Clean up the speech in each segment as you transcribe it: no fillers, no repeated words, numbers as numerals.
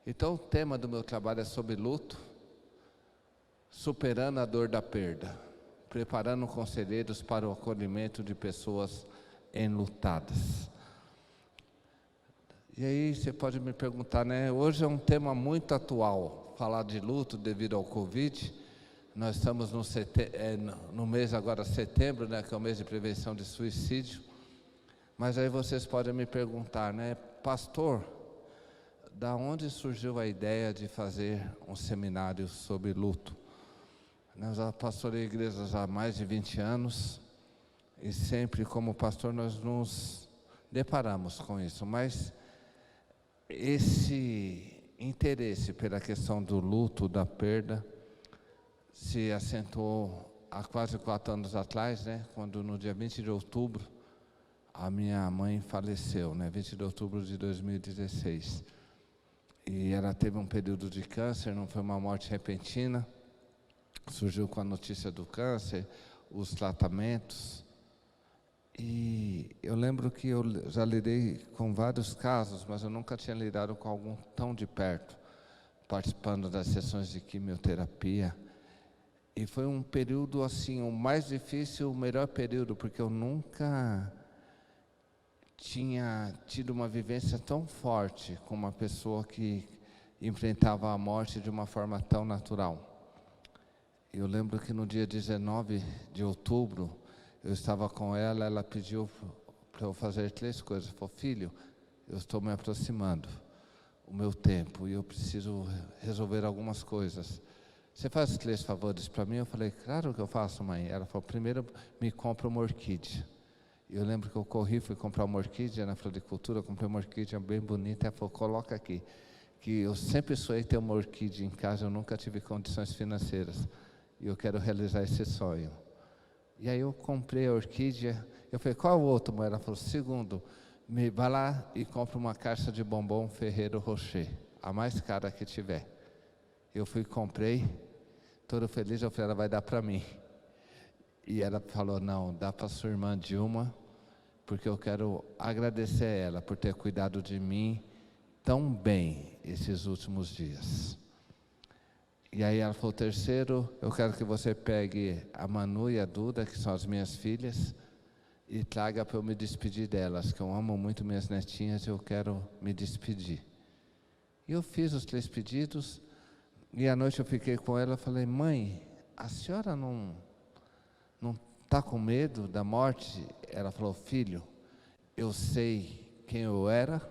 Então o tema do meu trabalho é sobre luto, superando a dor da perda, preparando conselheiros para o acolhimento de pessoas enlutadas. E aí você pode me perguntar, né? Hoje é um tema muito atual, falar de luto devido ao Covid. Nós estamos no mês agora, setembro, né? Que é o mês de prevenção de suicídio. Mas aí vocês podem me perguntar, né? Pastor, da onde surgiu a ideia de fazer um seminário sobre luto? Nós já pastorei igrejas há mais de 20 anos e sempre como pastor nós nos deparamos com isso, mas esse interesse pela questão do luto, da perda, se acentuou há quase 4 anos atrás, né, quando no dia 20 de outubro a minha mãe faleceu, né, 20 de outubro de 2016. E ela teve um período de câncer, não foi uma morte repentina. Surgiu com a notícia do câncer, os tratamentos. E eu lembro que eu já lidei com vários casos, mas eu nunca tinha lidado com algum tão de perto, participando das sessões de quimioterapia. E foi um período assim, o mais difícil, o melhor período, porque eu nunca tinha tido uma vivência tão forte com uma pessoa que enfrentava a morte de uma forma tão natural. Eu lembro que no dia 19 de outubro, eu estava com ela, ela pediu para eu fazer 3 coisas. Falou, filho, eu estou me aproximando, o meu tempo, e eu preciso resolver algumas coisas. Você faz 3 favores para mim? Eu falei, claro que eu faço, mãe. Ela falou, primeiro me compra uma orquídea. Eu lembro que eu corri, fui comprar uma orquídea na floricultura, comprei uma orquídea bem bonita, ela falou, coloca aqui, que eu sempre sonhei ter uma orquídea em casa, eu nunca tive condições financeiras, e eu quero realizar esse sonho. E aí eu comprei a orquídea, eu falei, qual o outro, mãe? Ela falou, segundo, vai lá e compra uma caixa de bombom Ferrero Rocher, a mais cara que tiver. Eu fui e comprei, todo feliz, eu falei, ela vai dar para mim. E ela falou, não, dá para sua irmã Dilma, porque eu quero agradecer a ela por ter cuidado de mim tão bem esses últimos dias. E aí ela falou, terceiro, eu quero que você pegue a Manu e a Duda, que são as minhas filhas, e traga para eu me despedir delas, que eu amo muito minhas netinhas e eu quero me despedir. E eu fiz os 3 pedidos, e à noite eu fiquei com ela e falei, mãe, a senhora não está com medo da morte? Ela falou, filho, eu sei quem eu era,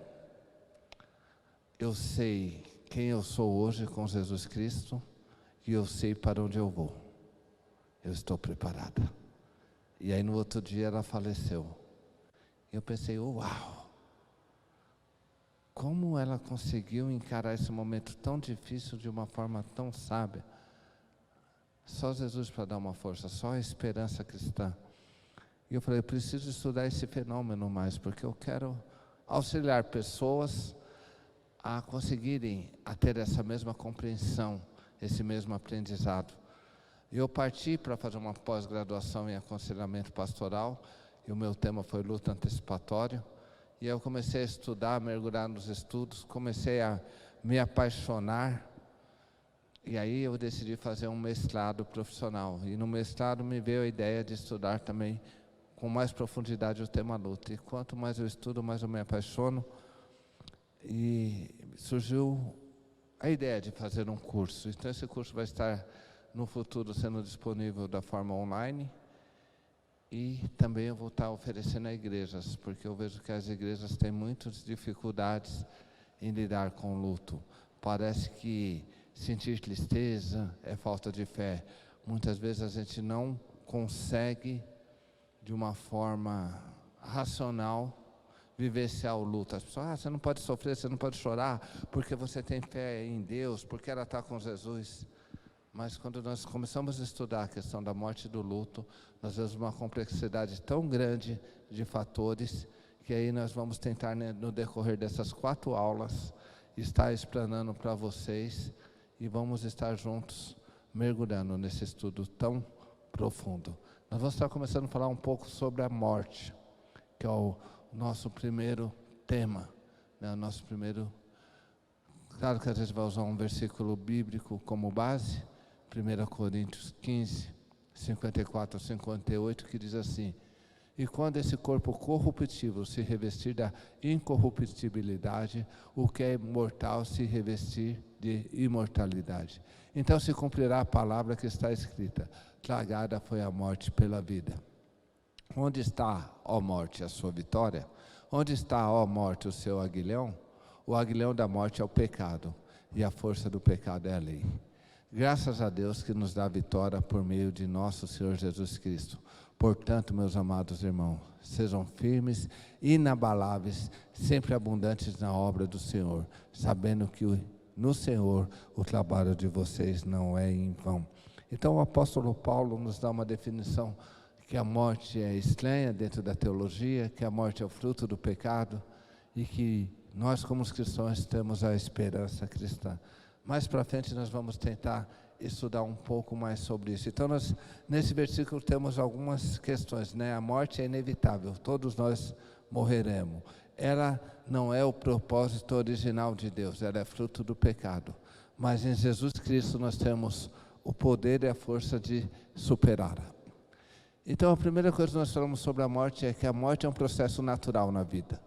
eu sei quem eu sou hoje com Jesus Cristo, e eu sei para onde eu vou. Eu estou preparada. E aí no outro dia ela faleceu. Eu pensei, uau! Como ela conseguiu encarar esse momento tão difícil de uma forma tão sábia? Só Jesus para dar uma força, só a esperança cristã. E eu falei, eu preciso estudar esse fenômeno mais, porque eu quero auxiliar pessoas a conseguirem a ter essa mesma compreensão, esse mesmo aprendizado. E eu parti para fazer uma pós-graduação em aconselhamento pastoral, e o meu tema foi luto antecipatório. E aí eu comecei a estudar, a mergulhar nos estudos, comecei a me apaixonar. E aí eu decidi fazer um mestrado profissional. E no mestrado me veio a ideia de estudar também com mais profundidade o tema luto. E quanto mais eu estudo, mais eu me apaixono. E surgiu a ideia de fazer um curso. Então esse curso vai estar no futuro sendo disponível da forma online. E também eu vou estar oferecendo a igrejas, porque eu vejo que as igrejas têm muitas dificuldades em lidar com o luto. Parece que sentir tristeza é falta de fé. Muitas vezes a gente não consegue, de uma forma racional, vivenciar o luto. As pessoas, você não pode sofrer, você não pode chorar, porque você tem fé em Deus, porque ela está com Jesus. Mas quando nós começamos a estudar a questão da morte e do luto, nós vemos uma complexidade tão grande de fatores, que aí nós vamos tentar, né, no decorrer dessas 4 aulas, estar explanando para vocês, e vamos estar juntos, mergulhando nesse estudo tão profundo. Nós vamos estar começando a falar um pouco sobre a morte, que é o nosso primeiro tema, né, o nosso primeiro Claro que a gente vai usar um versículo bíblico como base, 1 Coríntios 15, 54 a 58, que diz assim: e quando esse corpo corruptível se revestir da incorruptibilidade, o que é imortal se revestir de imortalidade. Então se cumprirá a palavra que está escrita: tragada foi a morte pela vida. Onde está, ó morte, a sua vitória? Onde está, ó morte, o seu aguilhão? O aguilhão da morte é o pecado, e a força do pecado é a lei. Graças a Deus que nos dá a vitória por meio de nosso Senhor Jesus Cristo. Portanto, meus amados irmãos, sejam firmes, inabaláveis, sempre abundantes na obra do Senhor, sabendo que no Senhor o trabalho de vocês não é em vão. Então o apóstolo Paulo nos dá uma definição que a morte é estranha dentro da teologia, que a morte é o fruto do pecado e que nós como os cristãos temos a esperança cristã. Mais para frente nós vamos tentar estudar um pouco mais sobre isso. Então nesse versículo temos algumas questões, né? A morte é inevitável, todos nós morreremos. Ela não é o propósito original de Deus, ela é fruto do pecado. Mas em Jesus Cristo nós temos o poder e a força de superá-la. Então a primeira coisa que nós falamos sobre a morte é que a morte é um processo natural na vida.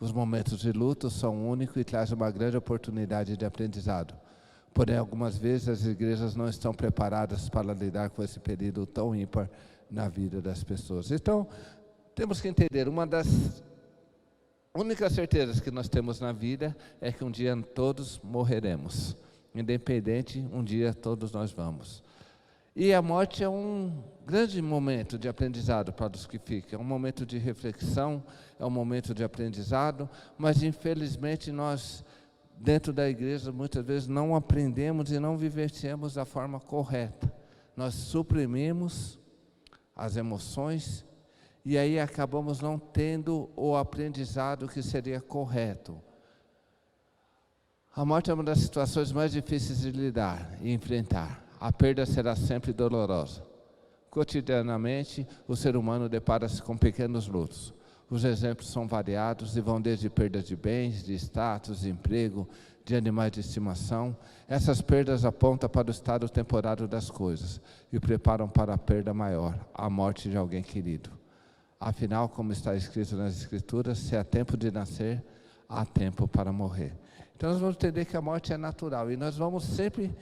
Os momentos de luto são únicos e trazem uma grande oportunidade de aprendizado. Porém, algumas vezes as igrejas não estão preparadas para lidar com esse período tão ímpar na vida das pessoas. Então, temos que entender, uma das únicas certezas que nós temos na vida é que um dia todos morreremos. Independente, um dia todos nós vamos. E a morte é um grande momento de aprendizado para os que ficam. É um momento de reflexão, é um momento de aprendizado, mas infelizmente nós, dentro da igreja, muitas vezes não aprendemos e não vivenciamos da forma correta. Nós suprimimos as emoções e aí acabamos não tendo o aprendizado que seria correto. A morte é uma das situações mais difíceis de lidar e enfrentar. A perda será sempre dolorosa. Cotidianamente, o ser humano depara-se com pequenos lutos. Os exemplos são variados e vão desde perda de bens, de status, de emprego, de animais de estimação. Essas perdas apontam para o estado temporário das coisas e preparam para a perda maior, a morte de alguém querido. Afinal, como está escrito nas Escrituras, se há tempo de nascer, há tempo para morrer. Então nós vamos entender que a morte é natural e nós vamos sempre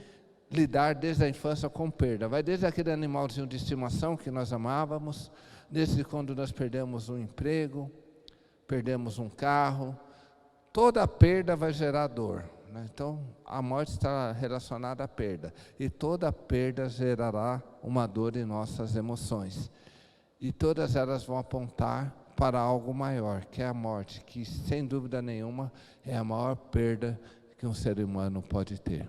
lidar desde a infância com perda. Vai desde aquele animalzinho de estimação que nós amávamos, desde quando nós perdemos um emprego, perdemos um carro. Toda perda vai gerar dor, né? Então a morte está relacionada à perda. E toda perda gerará uma dor em nossas emoções. E todas elas vão apontar para algo maior, que é a morte, que sem dúvida nenhuma é a maior perda que um ser humano pode ter.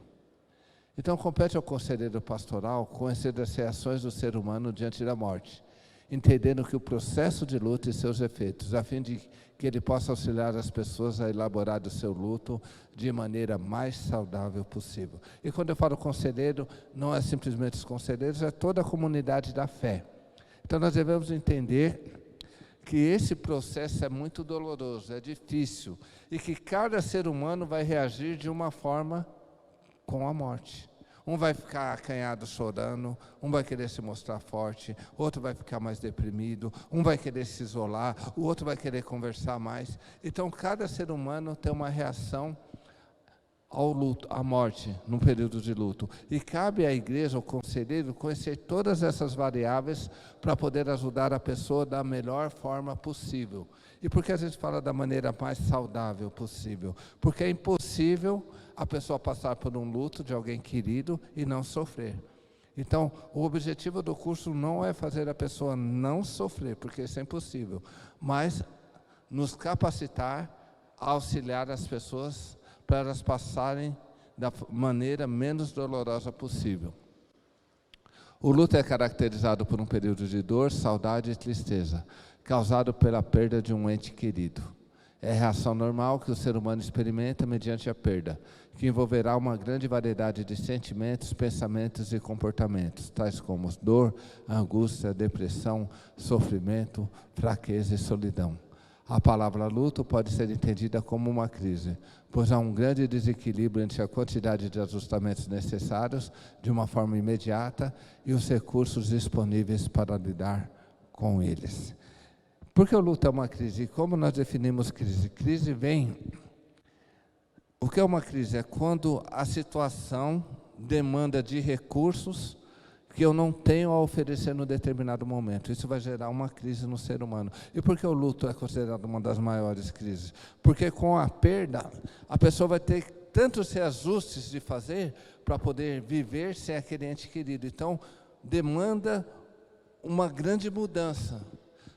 Então compete ao conselheiro pastoral conhecer as reações do ser humano diante da morte, entendendo que o processo de luto e seus efeitos, a fim de que ele possa auxiliar as pessoas a elaborar o seu luto de maneira mais saudável possível. E quando eu falo conselheiro, não é simplesmente os conselheiros, é toda a comunidade da fé. Então nós devemos entender que esse processo é muito doloroso, é difícil, e que cada ser humano vai reagir de uma forma com a morte. Um vai ficar acanhado chorando, um vai querer se mostrar forte, outro vai ficar mais deprimido, um vai querer se isolar, o outro vai querer conversar mais. Então cada ser humano tem uma reação ao luto, à morte, num período de luto. E cabe à igreja, ao conselheiro, conhecer todas essas variáveis para poder ajudar a pessoa da melhor forma possível. E por que a gente fala da maneira mais saudável possível? Porque é impossível a pessoa passar por um luto de alguém querido e não sofrer. Então, o objetivo do curso não é fazer a pessoa não sofrer, porque isso é impossível, mas nos capacitar a auxiliar as pessoas para elas passarem da maneira menos dolorosa possível. O luto é caracterizado por um período de dor, saudade e tristeza, causado pela perda de um ente querido. É a reação normal que o ser humano experimenta mediante a perda, que envolverá uma grande variedade de sentimentos, pensamentos e comportamentos, tais como dor, angústia, depressão, sofrimento, fraqueza e solidão. A palavra luto pode ser entendida como uma crise, pois há um grande desequilíbrio entre a quantidade de ajustamentos necessários de uma forma imediata e os recursos disponíveis para lidar com eles. Por que o luto é uma crise? E como nós definimos crise? Crise vem... O que é uma crise? É quando a situação demanda de recursos que eu não tenho a oferecer no determinado momento. Isso vai gerar uma crise no ser humano. E por que o luto é considerado uma das maiores crises? Porque com a perda, a pessoa vai ter tantos reajustes de fazer para poder viver sem aquele ente querido. Então, demanda uma grande mudança.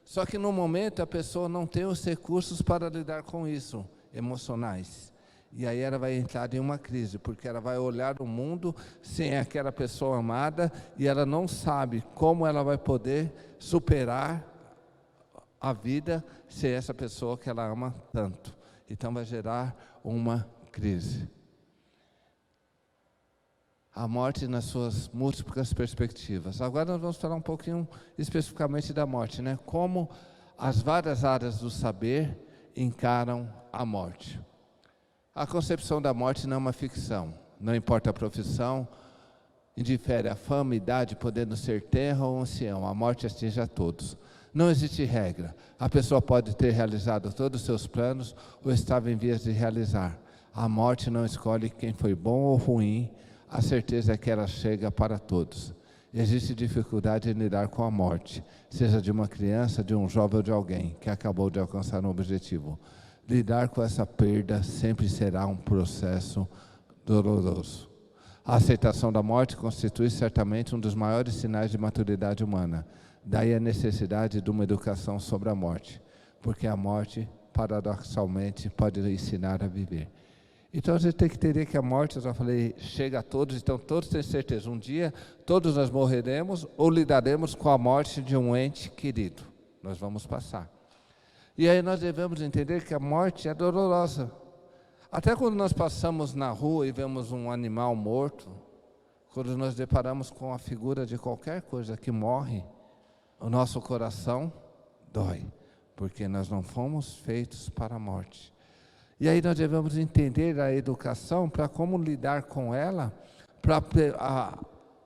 Só que no momento a pessoa não tem os recursos para lidar com isso, emocionais. E aí ela vai entrar em uma crise, porque ela vai olhar o mundo sem aquela pessoa amada e ela não sabe como ela vai poder superar a vida sem essa pessoa que ela ama tanto. Então vai gerar uma crise. A morte nas suas múltiplas perspectivas. Agora nós vamos falar um pouquinho especificamente da morte, né? Como as várias áreas do saber encaram a morte. A concepção da morte não é uma ficção, não importa a profissão, indifere a fama, idade, podendo ser tenra ou ancião, a morte atinge a todos. Não existe regra, a pessoa pode ter realizado todos os seus planos ou estava em vias de realizar. A morte não escolhe quem foi bom ou ruim, a certeza é que ela chega para todos. Existe dificuldade em lidar com a morte, seja de uma criança, de um jovem ou de alguém que acabou de alcançar um objetivo. Lidar com essa perda sempre será um processo doloroso. A aceitação da morte constitui certamente um dos maiores sinais de maturidade humana. Daí a necessidade de uma educação sobre a morte, porque a morte, paradoxalmente, pode ensinar a viver. Então a gente tem que entender que a morte, eu já falei, chega a todos, então todos têm certeza, um dia todos nós morreremos ou lidaremos com a morte de um ente querido. Nós vamos passar. E aí nós devemos entender que a morte é dolorosa. Até quando nós passamos na rua e vemos um animal morto, quando nós deparamos com a figura de qualquer coisa que morre, o nosso coração dói, porque nós não fomos feitos para a morte. E aí nós devemos entender a educação para como lidar com ela, para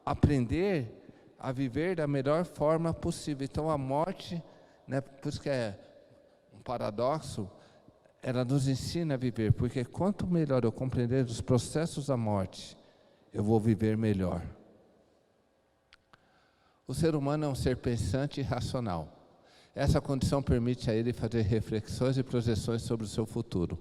aprender a viver da melhor forma possível. Então a morte, né, por isso que é um paradoxo, ela nos ensina a viver, porque quanto melhor eu compreender os processos da morte, eu vou viver melhor. O ser humano é um ser pensante e racional. Essa condição permite a ele fazer reflexões e projeções sobre o seu futuro.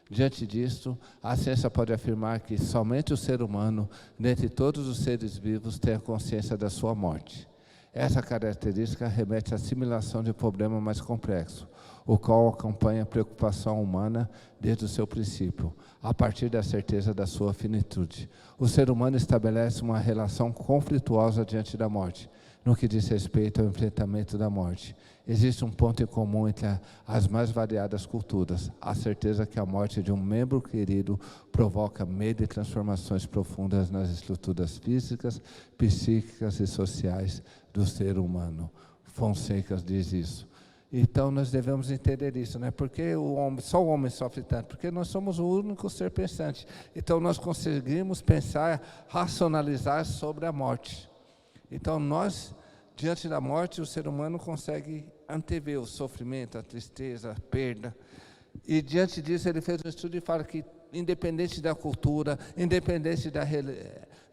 Diante disso, a ciência pode afirmar que somente o ser humano, dentre todos os seres vivos, tem a consciência da sua morte. Essa característica remete à assimilação de um problema mais complexo, o qual acompanha a preocupação humana desde o seu princípio, a partir da certeza da sua finitude. O ser humano estabelece uma relação conflituosa diante da morte, no que diz respeito ao enfrentamento da morte. Existe um ponto em comum entre as mais variadas culturas, a certeza que a morte de um membro querido provoca medo e transformações profundas nas estruturas físicas, psíquicas e sociais do ser humano. Fonseca diz isso. Então nós devemos entender isso, né? Porque só o homem sofre tanto, porque nós somos o único ser pensante. Então nós conseguimos pensar, racionalizar sobre a morte. Então nós, diante da morte, o ser humano consegue antever o sofrimento, a tristeza, a perda. E diante disso ele fez um estudo e fala que independente da cultura, independente da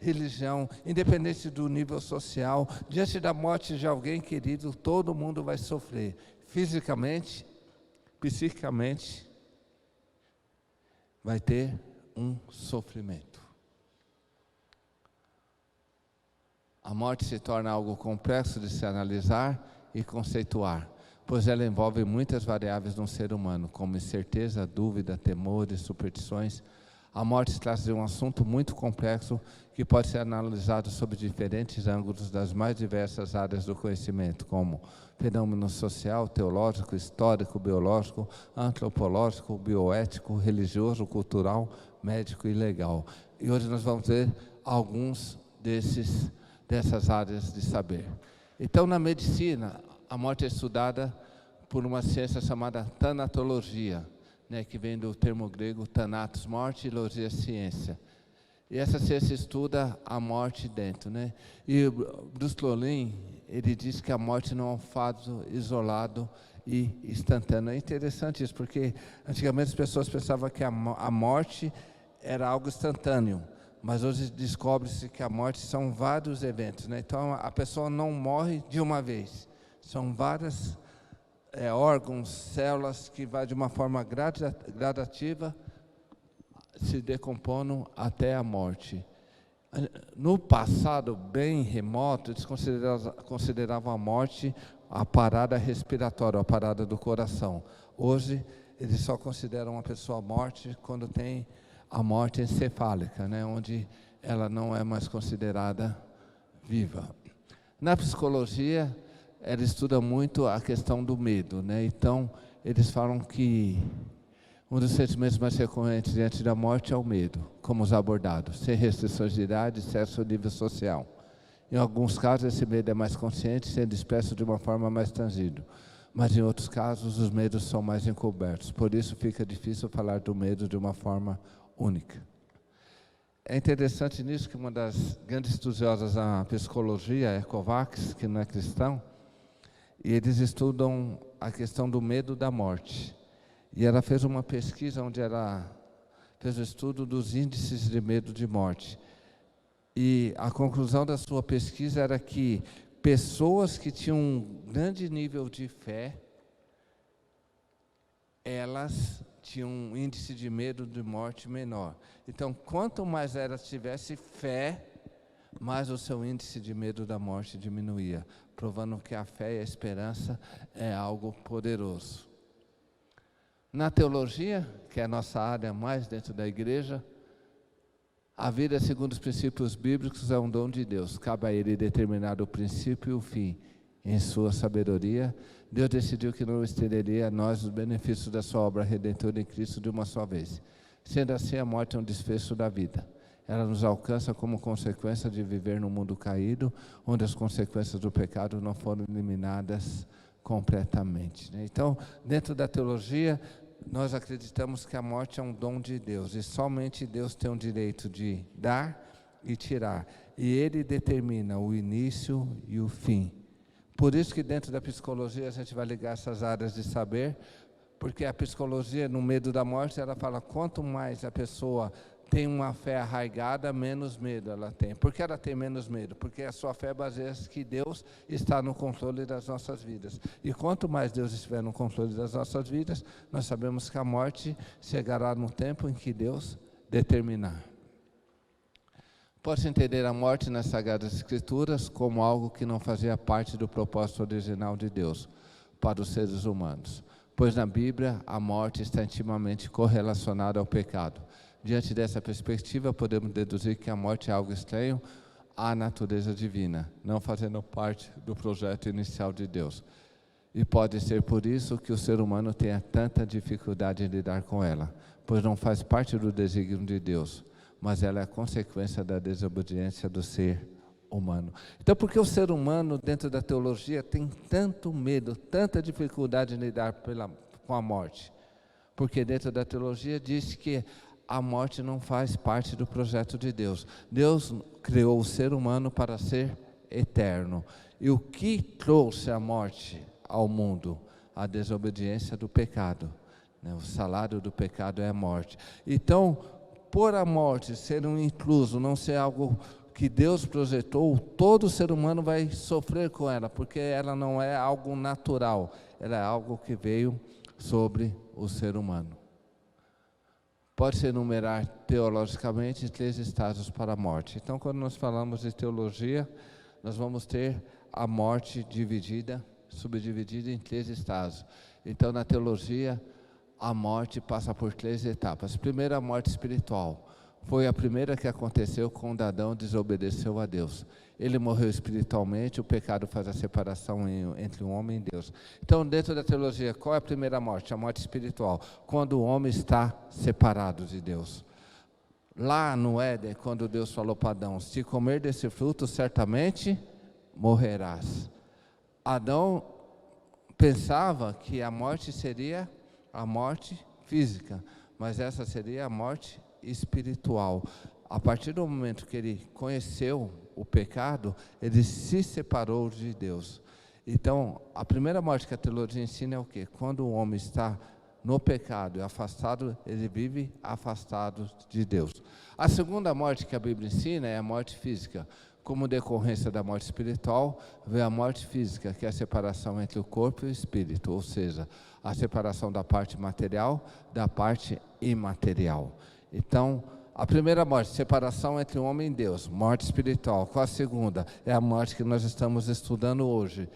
religião, independente do nível social, diante da morte de alguém querido, todo mundo vai sofrer. Fisicamente, psiquicamente, vai ter um sofrimento. A morte se torna algo complexo de se analisar e conceituar, pois ela envolve muitas variáveis no ser humano, como incerteza, dúvida, temores, superstições. A morte trata de um assunto muito complexo que pode ser analisado sob diferentes ângulos das mais diversas áreas do conhecimento, como fenômeno social, teológico, histórico, biológico, antropológico, bioético, religioso, cultural, médico e legal. E hoje nós vamos ver alguns dessas áreas de saber. Então, na medicina, a morte é estudada por uma ciência chamada tanatologia, né, que vem do termo grego thanatos, morte, e logia, ciência. E essa ciência estuda a morte dentro, né? E Bruce Lolin, ele diz que a morte não é um fato isolado e instantâneo. É interessante isso, porque antigamente as pessoas pensavam que a morte era algo instantâneo, mas hoje descobre-se que a morte são vários eventos, né? Então a pessoa não morre de uma vez, são vários órgãos, células que vai de uma forma gradativa se decompondo até a morte. No passado bem remoto, eles consideravam a morte a parada respiratória, a parada do coração. Hoje, eles só consideram uma pessoa morte quando tem a morte encefálica, né, onde ela não é mais considerada viva. Na psicologia, ela estuda muito a questão do medo, né? Então, eles falam que um dos sentimentos mais recorrentes diante da morte é o medo, como os abordados, sem restrições de idade, sexo ou nível social. Em alguns casos, esse medo é mais consciente, sendo expresso de uma forma mais tangível. Mas em outros casos, os medos são mais encobertos. Por isso, fica difícil falar do medo de uma forma única. É interessante nisso que uma das grandes estudiosas da psicologia é Kovacs, que não é cristão, e eles estudam a questão do medo da morte. E ela fez uma pesquisa onde ela fez o estudo dos índices de medo de morte. E a conclusão da sua pesquisa era que pessoas que tinham um grande nível de fé, elas tinham um índice de medo de morte menor. Então, quanto mais elas tivessem fé, mais o seu índice de medo da morte diminuía, provando que a fé e a esperança é algo poderoso. Na teologia, que é a nossa área mais dentro da igreja, a vida segundo os princípios bíblicos é um dom de Deus. Cabe a Ele determinar o princípio e o fim. Em sua sabedoria, Deus decidiu que não estenderia a nós os benefícios da sua obra redentora em Cristo de uma só vez. Sendo assim, a morte é um desfecho da vida. Ela nos alcança como consequência de viver num mundo caído, onde as consequências do pecado não foram eliminadas completamente. Então, dentro da teologia, nós acreditamos que a morte é um dom de Deus, e somente Deus tem o direito de dar e tirar, e Ele determina o início e o fim. Por isso que dentro da psicologia a gente vai ligar essas áreas de saber, porque a psicologia, no medo da morte, ela fala, quanto mais a pessoa tem uma fé arraigada, menos medo ela tem. Por que ela tem menos medo? Porque a sua fé baseia-se que Deus está no controle das nossas vidas. E quanto mais Deus estiver no controle das nossas vidas, nós sabemos que a morte chegará no tempo em que Deus determinar. Pode-se entender a morte nas Sagradas Escrituras como algo que não fazia parte do propósito original de Deus para os seres humanos. Pois na Bíblia, a morte está intimamente correlacionada ao pecado. Diante dessa perspectiva, podemos deduzir que a morte é algo estranho à natureza divina, não fazendo parte do projeto inicial de Deus. E pode ser por isso que o ser humano tenha tanta dificuldade em lidar com ela, pois não faz parte do desígnio de Deus, mas ela é a consequência da desobediência do ser humano. Então, por que o ser humano, dentro da teologia, tem tanto medo, tanta dificuldade em lidar com a morte? Porque dentro da teologia diz que a morte não faz parte do projeto de Deus. Deus criou o ser humano para ser eterno. E o que trouxe a morte ao mundo? A desobediência do pecado. O salário do pecado é a morte. Então, por a morte ser um incluso, não ser algo que Deus projetou, todo ser humano vai sofrer com ela, porque ela não é algo natural, ela é algo que veio sobre o ser humano. Pode-se enumerar teologicamente 3 estágios para a morte. Então, quando nós falamos de teologia, nós vamos ter a morte subdividida em 3 estágios. Então, na teologia, a morte passa por 3 etapas. Primeiro, a morte espiritual. Foi a primeira que aconteceu quando Adão desobedeceu a Deus. Ele morreu espiritualmente, o pecado faz a separação entre o homem e Deus. Então, dentro da teologia, qual é a primeira morte? A morte espiritual, quando o homem está separado de Deus. Lá no Éden, quando Deus falou para Adão, se comer desse fruto, certamente morrerás. Adão pensava que a morte seria a morte física, mas essa seria a morte espiritual. A partir do momento que ele conheceu o pecado, ele se separou de Deus. Então, a primeira morte que a teologia ensina é o quê? Quando o homem está no pecado e afastado, ele vive afastado de Deus. A segunda morte que a Bíblia ensina é a morte física. Como decorrência da morte espiritual, vem a morte física, que é a separação entre o corpo e o espírito, ou seja, a separação da parte material da parte imaterial. Então, a primeira morte, separação entre o homem e Deus, morte espiritual. Qual a segunda? É a morte que nós estamos estudando hoje,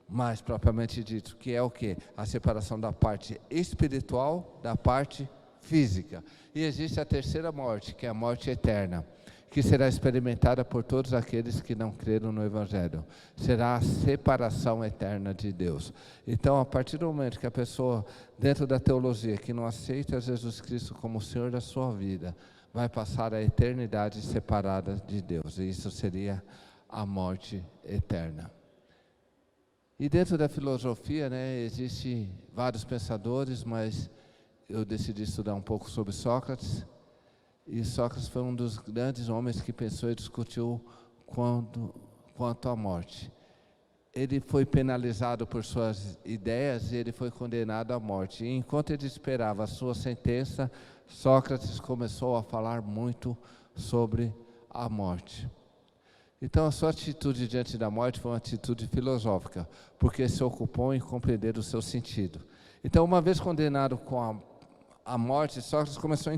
mais propriamente dito, que é o quê? A separação da parte espiritual da parte física. E existe a terceira morte, que é a morte eterna, que será experimentada por todos aqueles que não creram no Evangelho. Será a separação eterna de Deus. Então, a partir do momento que a pessoa, dentro da teologia, que não aceita Jesus Cristo como o Senhor da sua vida, vai passar a eternidade separada de Deus. E isso seria a morte eterna. E dentro da filosofia, existem vários pensadores, mas eu decidi estudar um pouco sobre Sócrates. E Sócrates foi um dos grandes homens que pensou e discutiu quanto à morte. Ele foi penalizado por suas ideias e ele foi condenado à morte. E enquanto ele esperava a sua sentença, Sócrates começou a falar muito sobre a morte. Então, a sua atitude diante da morte foi uma atitude filosófica, porque se ocupou em compreender o seu sentido. Então, uma vez condenado com a morte, Sócrates começou a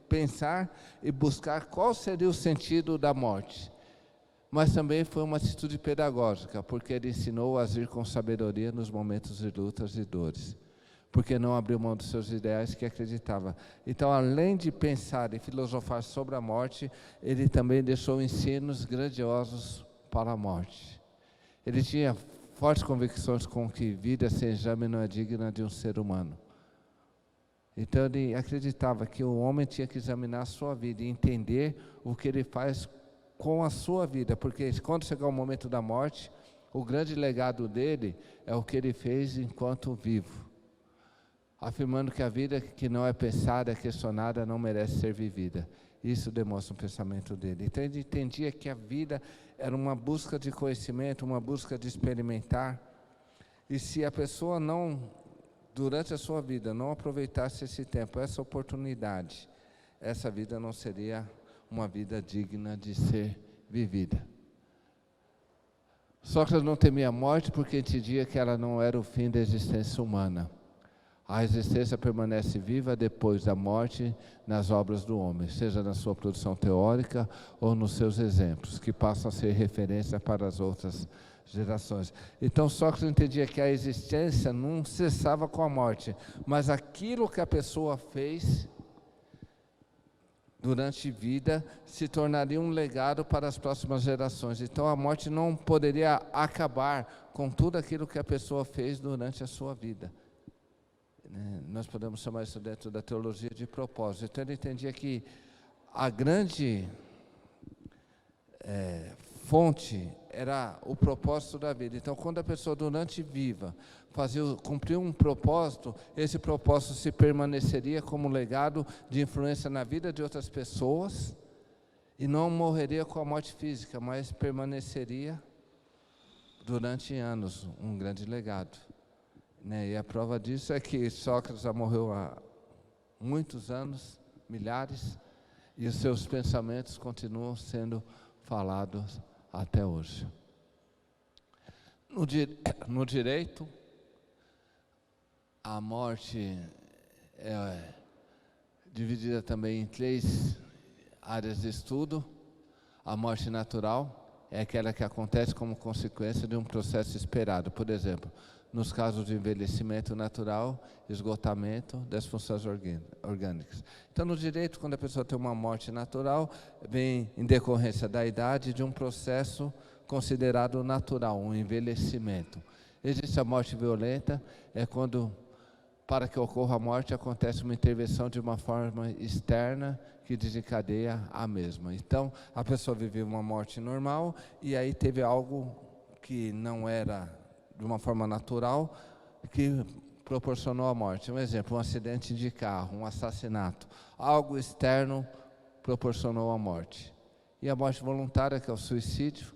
pensar e buscar qual seria o sentido da morte. Mas também foi uma atitude pedagógica, porque ele ensinou a agir com sabedoria nos momentos de lutas e dores, porque não abriu mão dos seus ideais que acreditava. Então, além de pensar e filosofar sobre a morte, ele também deixou ensinos grandiosos para a morte. Ele tinha fortes convicções com que vida sem exame não é digna de um ser humano. Então, ele acreditava que o homem tinha que examinar a sua vida e entender o que ele faz com a sua vida, porque quando chegar o momento da morte, o grande legado dele é o que ele fez enquanto vivo, afirmando que a vida que não é pensada, é questionada, não merece ser vivida. Isso demonstra o pensamento dele. Então ele entendia que a vida era uma busca de conhecimento, uma busca de experimentar, e se a pessoa não, durante a sua vida, não aproveitasse esse tempo, essa oportunidade, essa vida não seria uma vida digna de ser vivida. Sócrates não temia a morte porque entendia que ela não era o fim da existência humana. A existência permanece viva depois da morte nas obras do homem, seja na sua produção teórica ou nos seus exemplos, que passam a ser referência para as outras gerações. Então Sócrates entendia que a existência não cessava com a morte, mas aquilo que a pessoa fez durante vida se tornaria um legado para as próximas gerações. Então a morte não poderia acabar com tudo aquilo que a pessoa fez durante a sua vida. Nós podemos chamar isso dentro da teologia de propósito. Então ele entendia que a grande fonte era o propósito da vida. Então quando a pessoa durante viva cumprir um propósito, esse propósito se permaneceria como legado de influência na vida de outras pessoas e não morreria com a morte física, mas permaneceria durante anos, um grande legado. E a prova disso é que Sócrates já morreu há muitos anos, milhares, e os seus pensamentos continuam sendo falados até hoje. No direito, a morte é dividida também em 3 áreas de estudo. A morte natural é aquela que acontece como consequência de um processo esperado. Por exemplo, nos casos de envelhecimento natural, esgotamento das funções orgânicas. Então, no direito, quando a pessoa tem uma morte natural, vem em decorrência da idade de um processo considerado natural, um envelhecimento. Existe a morte violenta, é quando, para que ocorra a morte, acontece uma intervenção de uma forma externa que desencadeia a mesma. Então, a pessoa viveu uma morte normal e aí teve algo que não era de uma forma natural, que proporcionou a morte. Um exemplo, um acidente de carro, um assassinato. Algo externo proporcionou a morte. E a morte voluntária, que é o suicídio,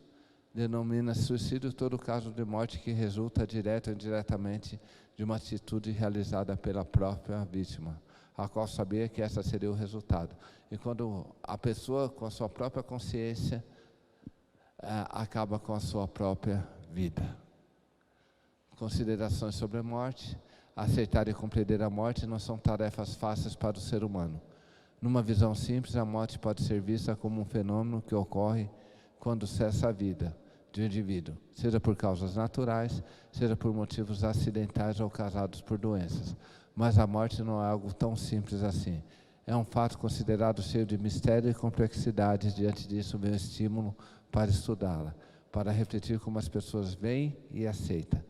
denomina suicídio todo caso de morte que resulta direta ou indiretamente de uma atitude realizada pela própria vítima, a qual sabia que essa seria o resultado. E quando a pessoa, com a sua própria consciência, acaba com a sua própria vida. Considerações sobre a morte. Aceitar e compreender a morte não são tarefas fáceis para o ser humano. Numa visão simples, a morte pode ser vista como um fenômeno que ocorre quando cessa a vida de um indivíduo, seja por causas naturais, seja por motivos acidentais ou causados por doenças. Mas a morte não é algo tão simples assim. É um fato considerado cheio de mistério e complexidade. Diante disso, vem o estímulo para estudá-la, para refletir como as pessoas veem e aceitam.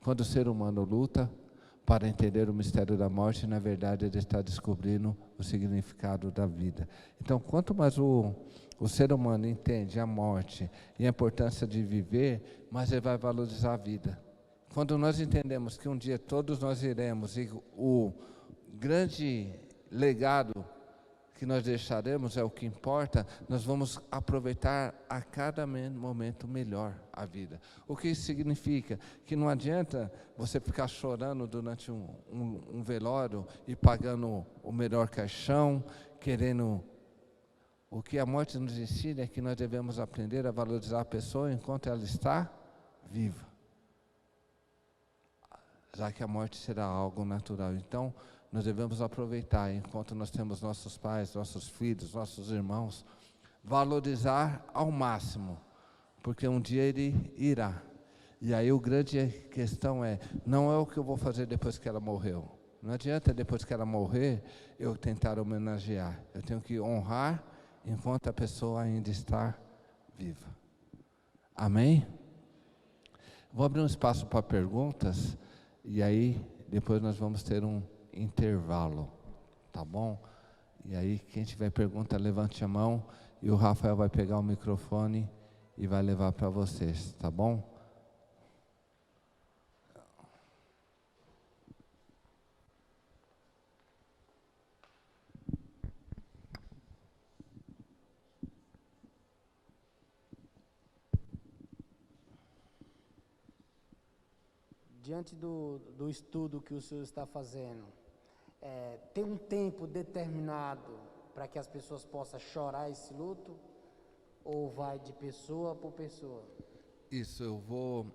Quando o ser humano luta para entender o mistério da morte, na verdade ele está descobrindo o significado da vida. Então, quanto mais o ser humano entende a morte e a importância de viver, mais ele vai valorizar a vida. Quando nós entendemos que um dia todos nós iremos, e o grande legado que nós deixaremos é o que importa, nós vamos aproveitar a cada momento melhor a vida. O que isso significa? Que não adianta você ficar chorando durante um velório e pagando o melhor caixão, querendo... O que a morte nos ensina é que nós devemos aprender a valorizar a pessoa enquanto ela está viva, já que a morte será algo natural. Então, nós devemos aproveitar, enquanto nós temos nossos pais, nossos filhos, nossos irmãos, valorizar ao máximo, porque um dia ele irá. E aí a grande questão não é o que eu vou fazer depois que ela morreu. Não adianta depois que ela morrer, eu tentar homenagear. Eu tenho que honrar enquanto a pessoa ainda está viva. Amém? Vou abrir um espaço para perguntas, e aí depois nós vamos ter um intervalo, tá bom? E aí quem tiver pergunta, levante a mão, e o Rafael vai pegar o microfone e vai levar para vocês, tá bom? Diante do estudo que o senhor está fazendo, tem um tempo determinado para que as pessoas possam chorar esse luto? Ou vai de pessoa por pessoa? Isso, eu vou...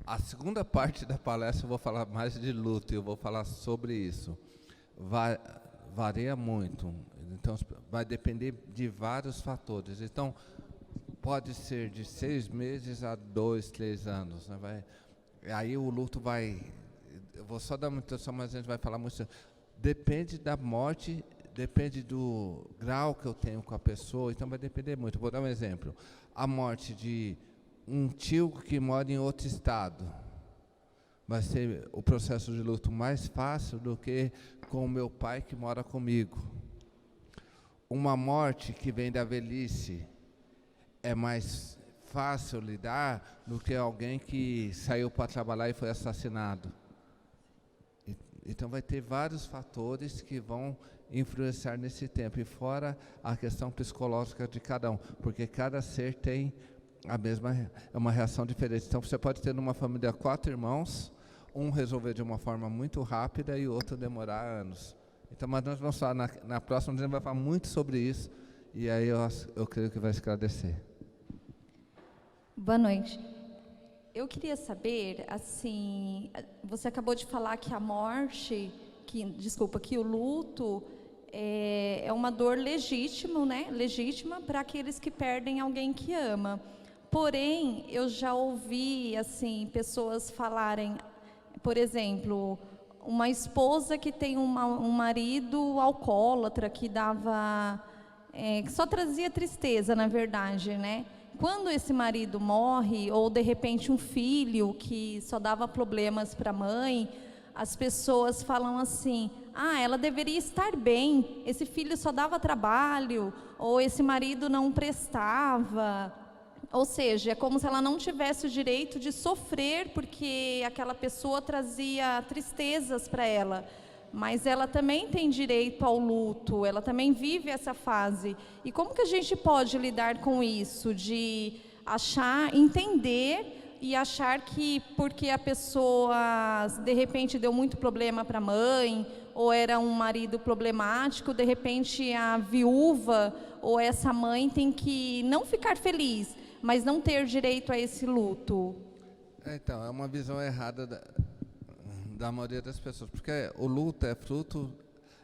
A segunda parte da palestra eu vou falar mais de luto, eu vou falar sobre isso. Varia muito, então vai depender de vários fatores. Então, pode ser de 6 meses a 2, 3 anos, né? Aí o luto vai... Eu vou só dar uma introdução, mas a gente vai falar muito... Depende da morte, depende do grau que eu tenho com a pessoa, então vai depender muito. Vou dar um exemplo. A morte de um tio que mora em outro estado vai ser o processo de luto mais fácil do que com o meu pai que mora comigo. Uma morte que vem da velhice é mais fácil lidar do que alguém que saiu para trabalhar e foi assassinado. Então vai ter vários fatores que vão influenciar nesse tempo, e fora a questão psicológica de cada um, porque cada ser tem uma reação diferente. Então você pode ter numa família 4 irmãos, um resolver de uma forma muito rápida e o outro demorar anos. Então, mas nós vamos falar na próxima, a gente vai falar muito sobre isso, e aí eu creio que vai esclarecer. Boa noite. Eu queria saber, assim, você acabou de falar que a morte, que o luto é uma dor legítima, né? Legítima para aqueles que perdem alguém que ama. Porém, eu já ouvi, assim, pessoas falarem, por exemplo, uma esposa que tem um marido alcoólatra que que só trazia tristeza, na verdade, né? Quando esse marido morre, ou de repente um filho que só dava problemas para a mãe, as pessoas falam assim: ela deveria estar bem, esse filho só dava trabalho, ou esse marido não prestava. Ou seja, é como se ela não tivesse o direito de sofrer, porque aquela pessoa trazia tristezas para ela. Mas ela também tem direito ao luto, ela também vive essa fase. E como que a gente pode lidar com isso? De achar, entender e achar que porque a pessoa, de repente, deu muito problema para a mãe, ou era um marido problemático, de repente a viúva ou essa mãe tem que não ficar feliz, mas não ter direito a esse luto. Então, é uma visão errada da maioria das pessoas, porque o luto é fruto,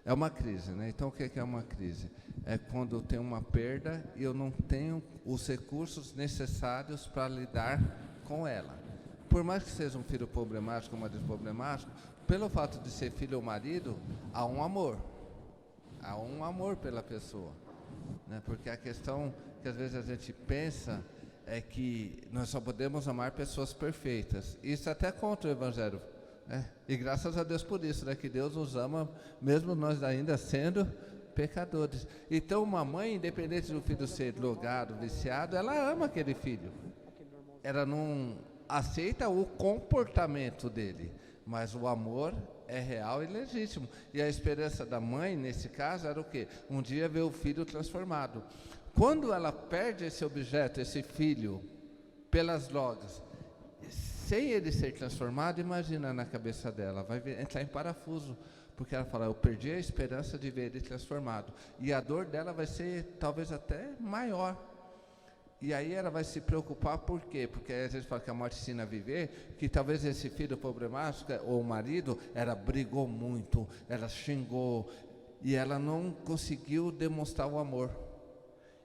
é uma crise, né? Então, o que é uma crise? É quando eu tenho uma perda e eu não tenho os recursos necessários para lidar com ela. Por mais que seja um filho problemático, um marido problemático, pelo fato de ser filho ou marido, há um amor pela pessoa, né? Porque a questão que às vezes a gente pensa é que nós só podemos amar pessoas perfeitas. Isso é até contra o Evangelho. E graças a Deus por isso, né, que Deus nos ama, mesmo nós ainda sendo pecadores. Então, uma mãe, independente do filho ser drogado, viciado, ela ama aquele filho. Ela não aceita o comportamento dele, mas o amor é real e legítimo. E a esperança da mãe, nesse caso, era o quê? Um dia ver o filho transformado. Quando ela perde esse objeto, esse filho, pelas drogas, sem ele ser transformado, imagina na cabeça dela, vai entrar em parafuso, porque ela fala, eu perdi a esperança de ver ele transformado, e a dor dela vai ser talvez até maior, e aí ela vai se preocupar, por quê? Porque a gente fala que a morte ensina a viver, que talvez esse filho problemático, ou o marido, ela brigou muito, ela xingou, e ela não conseguiu demonstrar o amor,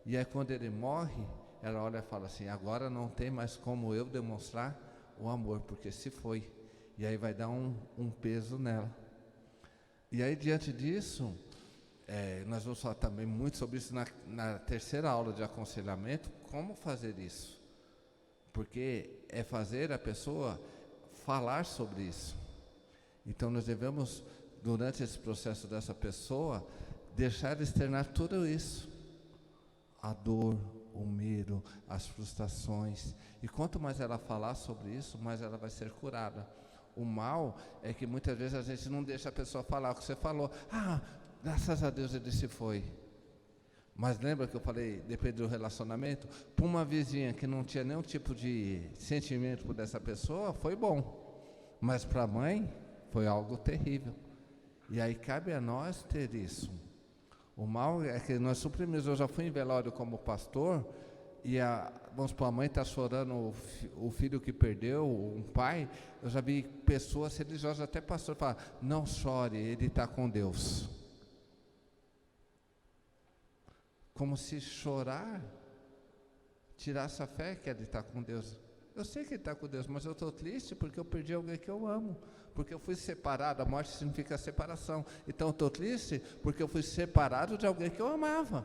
e aí quando ele morre, ela olha e fala assim, agora não tem mais como eu demonstrar o amor, porque se foi. E aí vai dar um peso nela. E aí, diante disso, nós vamos falar também muito sobre isso na terceira aula de aconselhamento, como fazer isso. Porque é fazer a pessoa falar sobre isso. Então, nós devemos, durante esse processo dessa pessoa, deixar externar tudo isso. A dor, o medo, as frustrações, e quanto mais ela falar sobre isso, mais ela vai ser curada. O mal é que muitas vezes a gente não deixa a pessoa falar o que você falou. Graças a Deus ele se foi. Mas lembra que eu falei, depende do relacionamento? Para uma vizinha que não tinha nenhum tipo de sentimento por essa pessoa, foi bom. Mas para a mãe, foi algo terrível. E aí cabe a nós ter isso. O mal é que nós suprimimos. Eu já fui em velório como pastor, e vamos supor, a mãe está chorando o filho que perdeu, um pai. Eu já vi pessoas religiosas, até pastor, falar, não chore, ele está com Deus. Como se chorar tirasse a fé que ele está com Deus. Eu sei que ele está com Deus, mas eu estou triste porque eu perdi alguém que eu amo. Porque eu fui separado, a morte significa separação. Então eu estou triste porque eu fui separado de alguém que eu amava.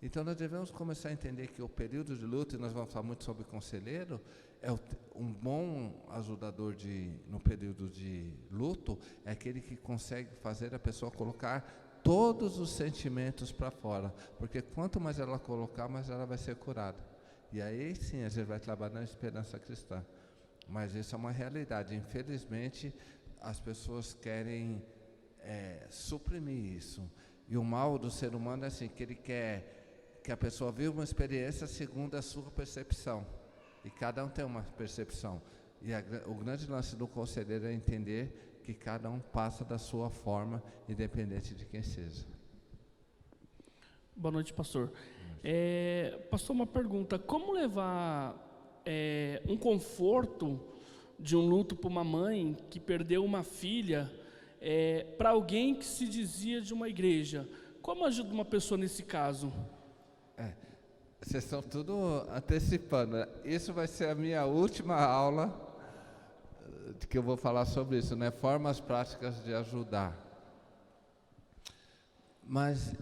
Então nós devemos começar a entender que o período de luto, e nós vamos falar muito sobre conselheiro, um bom ajudador no período de luto, é aquele que consegue fazer a pessoa colocar todos os sentimentos para fora. Porque quanto mais ela colocar, mais ela vai ser curada. E aí sim a gente vai trabalhar na esperança cristã. Mas isso é uma realidade. Infelizmente, as pessoas querem suprimir isso. E o mal do ser humano é assim, que ele quer que a pessoa viva uma experiência segundo a sua percepção. E cada um tem uma percepção. E o grande lance do conselheiro é entender que cada um passa da sua forma, independente de quem seja. Boa noite, pastor. Pastor, uma pergunta. Como levar um conforto de um luto para uma mãe que perdeu uma filha para alguém que se dizia de uma igreja? Como ajuda uma pessoa nesse caso? Vocês estão tudo antecipando. Isso vai ser a minha última aula que eu vou falar sobre isso, né? Formas práticas de ajudar. Mas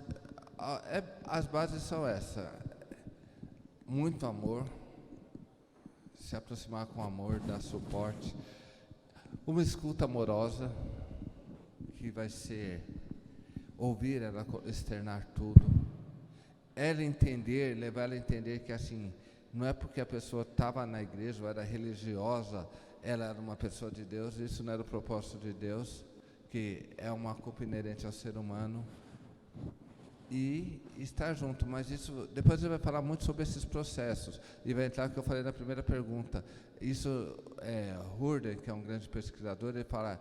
as bases são essas. Muito amor. Se aproximar com amor, dar suporte, uma escuta amorosa, que vai ser ouvir ela externar tudo, ela entender, levar ela a entender que assim, não é porque a pessoa estava na igreja ou era religiosa, ela era uma pessoa de Deus, isso não era o propósito de Deus, que é uma culpa inerente ao ser humano, e estar junto. Mas isso, depois ele vai falar muito sobre esses processos, e vai entrar o que eu falei na primeira pergunta. Isso, Hurden, que é um grande pesquisador, ele fala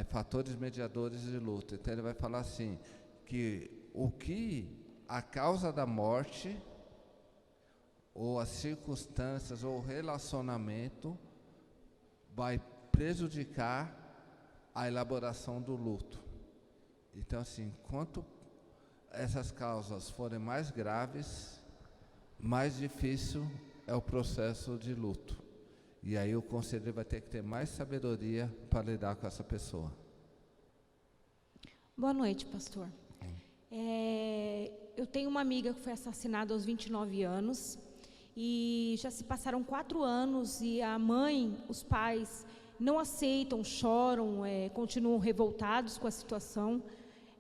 fatores mediadores de luto. Então ele vai falar assim, que a causa da morte, ou as circunstâncias, ou o relacionamento, vai prejudicar a elaboração do luto. Então, assim, quanto essas causas forem mais graves, mais difícil é o processo de luto. E aí o conselheiro vai ter que ter mais sabedoria para lidar com essa pessoa. Boa noite, pastor. Eu tenho uma amiga que foi assassinada aos 29 anos, e já se passaram 4 anos, e a mãe, os pais, não aceitam, choram, continuam revoltados com a situação.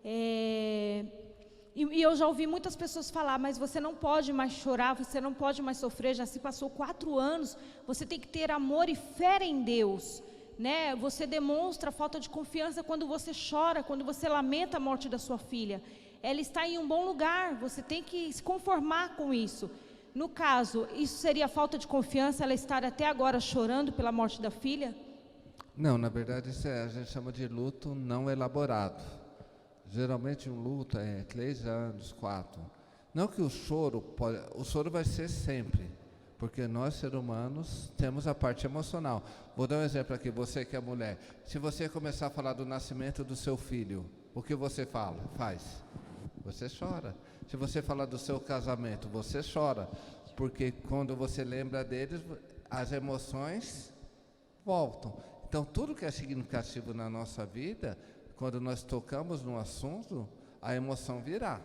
E eu já ouvi muitas pessoas falar, mas você não pode mais chorar, você não pode mais sofrer, já se passou 4 anos, você tem que ter amor e fé em Deus, né? Você demonstra falta de confiança quando você chora, quando você lamenta a morte da sua filha. Ela está em um bom lugar, você tem que se conformar com isso. No caso, isso seria falta de confiança, ela estar até agora chorando pela morte da filha? Não, na verdade isso a gente chama de luto não elaborado. Geralmente um luto é 3 anos, 4. Não que o choro vai ser sempre, porque nós, seres humanos, temos a parte emocional. Vou dar um exemplo aqui, você que é mulher. Se você começar a falar do nascimento do seu filho, o que você faz? Você chora. Se você falar do seu casamento, você chora, porque quando você lembra deles, as emoções voltam. Então, tudo que é significativo na nossa vida, quando nós tocamos no assunto, a emoção virá.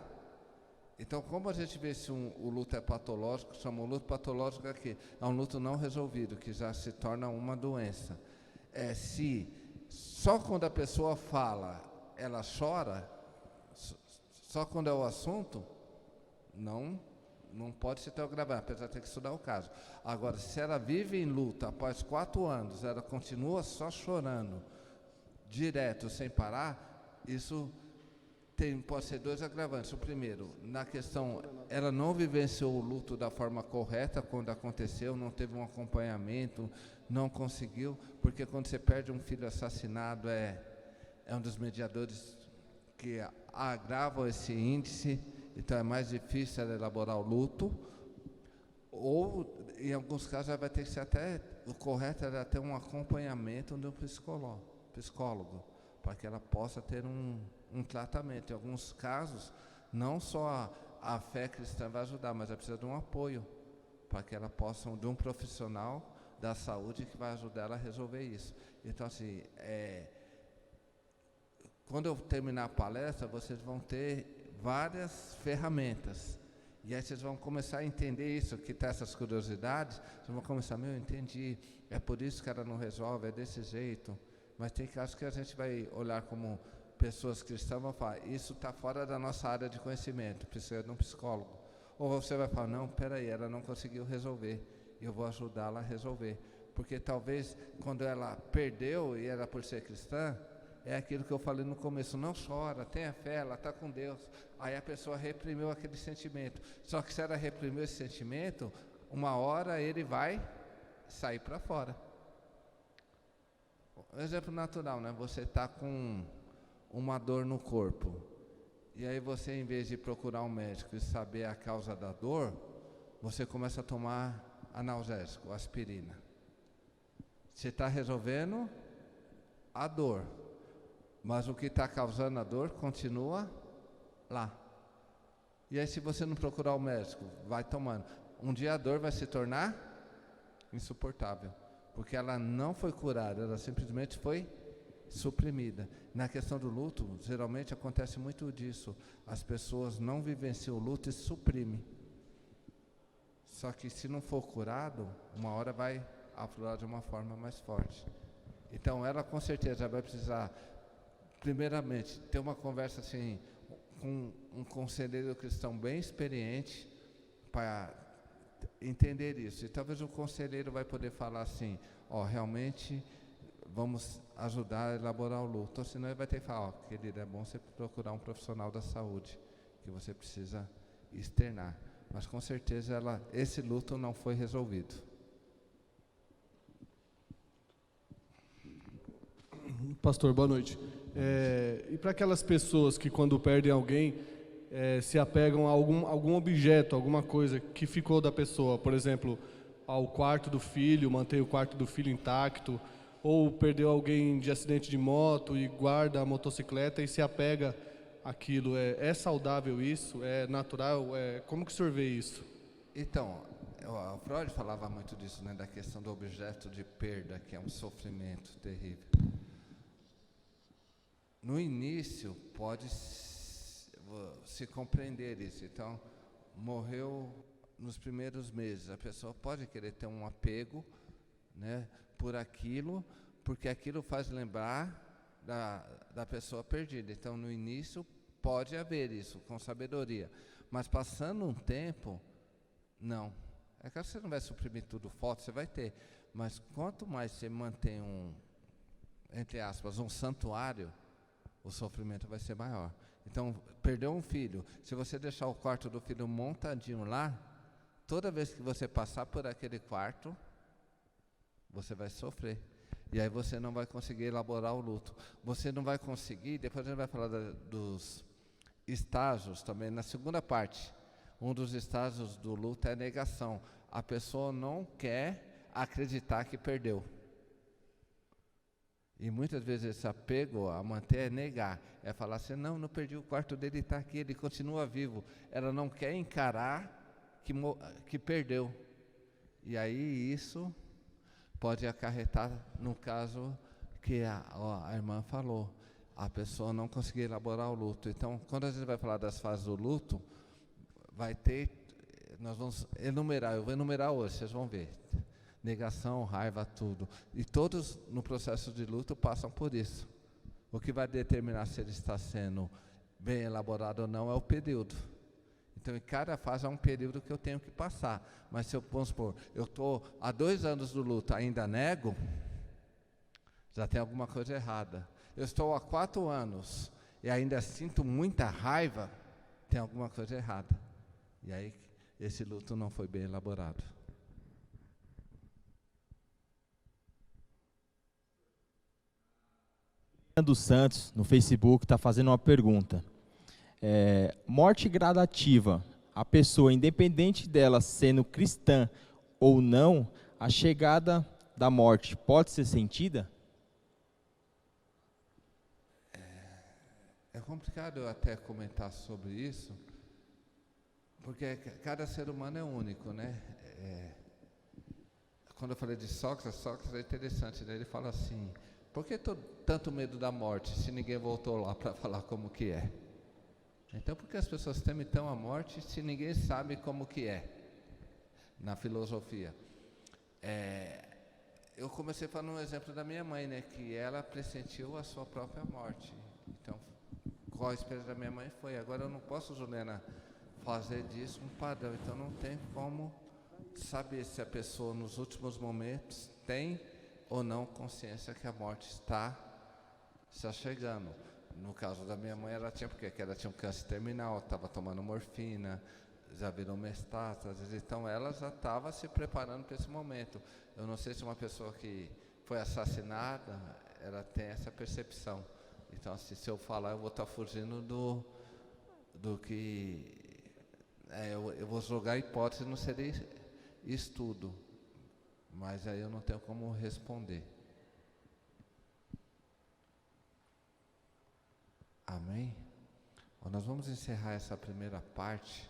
Então, como a gente vê se o luto é patológico, chama o luto patológico aqui, é um luto não resolvido, que já se torna uma doença. Se só quando a pessoa fala, ela chora, só quando é o assunto, não pode ser tão grave, apesar de ter que estudar o caso. Agora, se ela vive em luta após 4 anos, ela continua só chorando, direto, sem parar, isso pode ser 2 agravantes. O primeiro, na questão, ela não vivenciou o luto da forma correta quando aconteceu, não teve um acompanhamento, não conseguiu, porque quando você perde um filho assassinado, é um dos mediadores que agravam esse índice, então é mais difícil ela elaborar o luto, ou em alguns casos ela vai ter que ser o correto é ter um acompanhamento do psicólogo, para que ela possa ter um tratamento. Em alguns casos, não só a fé cristã vai ajudar, mas ela precisa de um apoio, para que ela possa, de um profissional da saúde que vai ajudar ela a resolver isso. Então, assim, quando eu terminar a palestra, vocês vão ter várias ferramentas. E aí vocês vão começar a entender isso, que tem essas curiosidades, vocês vão começar, eu entendi, é por isso que ela não resolve, é desse jeito. Mas tem casos que a gente vai olhar como pessoas cristãs e vai falar, isso está fora da nossa área de conhecimento, precisa de um psicólogo. Ou você vai falar, não, peraí, ela não conseguiu resolver, eu vou ajudá-la a resolver. Porque talvez, quando ela perdeu, e era por ser cristã, é aquilo que eu falei no começo, não chora, tenha fé, ela está com Deus. Aí a pessoa reprimiu aquele sentimento. Só que se ela reprimiu esse sentimento, uma hora ele vai sair para fora. Um exemplo natural, né? Você está com uma dor no corpo, e aí você, em vez de procurar um médico e saber a causa da dor, você começa a tomar analgésico, aspirina. Você está resolvendo a dor, mas o que está causando a dor continua lá. E aí, se você não procurar o médico, vai tomando. Um dia a dor vai se tornar insuportável, porque ela não foi curada, ela simplesmente foi suprimida. Na questão do luto, geralmente acontece muito disso. As pessoas não vivenciam o luto e suprimem. Só que se não for curado, uma hora vai aflorar de uma forma mais forte. Então ela com certeza vai precisar, primeiramente, ter uma conversa assim, com um conselheiro cristão bem experiente, para entender isso. E talvez o conselheiro vai poder falar assim, realmente vamos ajudar a elaborar o luto. Ou senão ele vai ter que falar, querido, é bom você procurar um profissional da saúde, que você precisa externar. Mas com certeza esse luto não foi resolvido. Pastor, boa noite. E para aquelas pessoas que quando perdem alguém, se apegam a algum objeto, alguma coisa que ficou da pessoa, por exemplo, ao quarto do filho, mantém o quarto do filho intacto, ou perdeu alguém de acidente de moto e guarda a motocicleta e se apega àquilo. É saudável isso? É natural? Como que o senhor vê isso? Então, o Freud falava muito disso, né, da questão do objeto de perda, que é um sofrimento terrível. No início, pode se compreender isso. Então, morreu nos primeiros meses. A pessoa pode querer ter um apego, né, por aquilo, porque aquilo faz lembrar da pessoa perdida. Então, no início, pode haver isso, com sabedoria. Mas, passando um tempo, não. É que você não vai suprimir tudo, foto, você vai ter. Mas, quanto mais você mantém entre aspas, um santuário, o sofrimento vai ser maior. Então, perdeu um filho. Se você deixar o quarto do filho montadinho lá, toda vez que você passar por aquele quarto, você vai sofrer. E aí você não vai conseguir elaborar o luto. Você não vai conseguir, depois a gente vai falar dos estágios também, na segunda parte. Um dos estágios do luto é a negação. A pessoa não quer acreditar que perdeu. E muitas vezes esse apego a manter é negar. É falar assim, não perdi, o quarto dele está aqui, ele continua vivo. Ela não quer encarar que perdeu. E aí isso pode acarretar, no caso que a irmã falou, a pessoa não conseguir elaborar o luto. Então, quando a gente vai falar das fases do luto, vai ter, nós vamos enumerar, eu vou enumerar hoje, vocês vão ver. Negação, raiva, tudo. E todos no processo de luto passam por isso. O que vai determinar se ele está sendo bem elaborado ou não é o período. Então, em cada fase há um período que eu tenho que passar. Mas se eu, vamos supor, eu estou há 2 anos do luto, ainda nego, já tem alguma coisa errada. Eu estou há 4 anos e ainda sinto muita raiva, tem alguma coisa errada. E aí, esse luto não foi bem elaborado. dos Santos, no Facebook, está fazendo uma pergunta. Morte gradativa, a pessoa, independente dela sendo cristã ou não, a chegada da morte pode ser sentida? É complicado eu até comentar sobre isso, porque cada ser humano é único, né? Quando eu falei de Sócrates é interessante, né? Ele fala assim, por que tanto medo da morte, se ninguém voltou lá para falar como que é? Então, por que as pessoas temem tão a morte, se ninguém sabe como que é? Na filosofia. Eu comecei falando um exemplo da minha mãe, né? Que ela pressentiu a sua própria morte. Então, qual a experiência da minha mãe foi? Agora eu não posso, Juliana, fazer disso um padrão. Então, não tem como saber se a pessoa, nos últimos momentos, tem ou não consciência que a morte está se achegando. No caso da minha mãe, ela tinha, porque ela tinha um câncer terminal, estava tomando morfina, já virou metástase, então ela já estava se preparando para esse momento. Eu não sei se uma pessoa que foi assassinada, ela tem essa percepção. Então, assim, se eu falar, eu vou estar fugindo do que... eu vou jogar hipótese, não seria estudo. Mas aí eu não tenho como responder. Amém? Bom, nós vamos encerrar essa primeira parte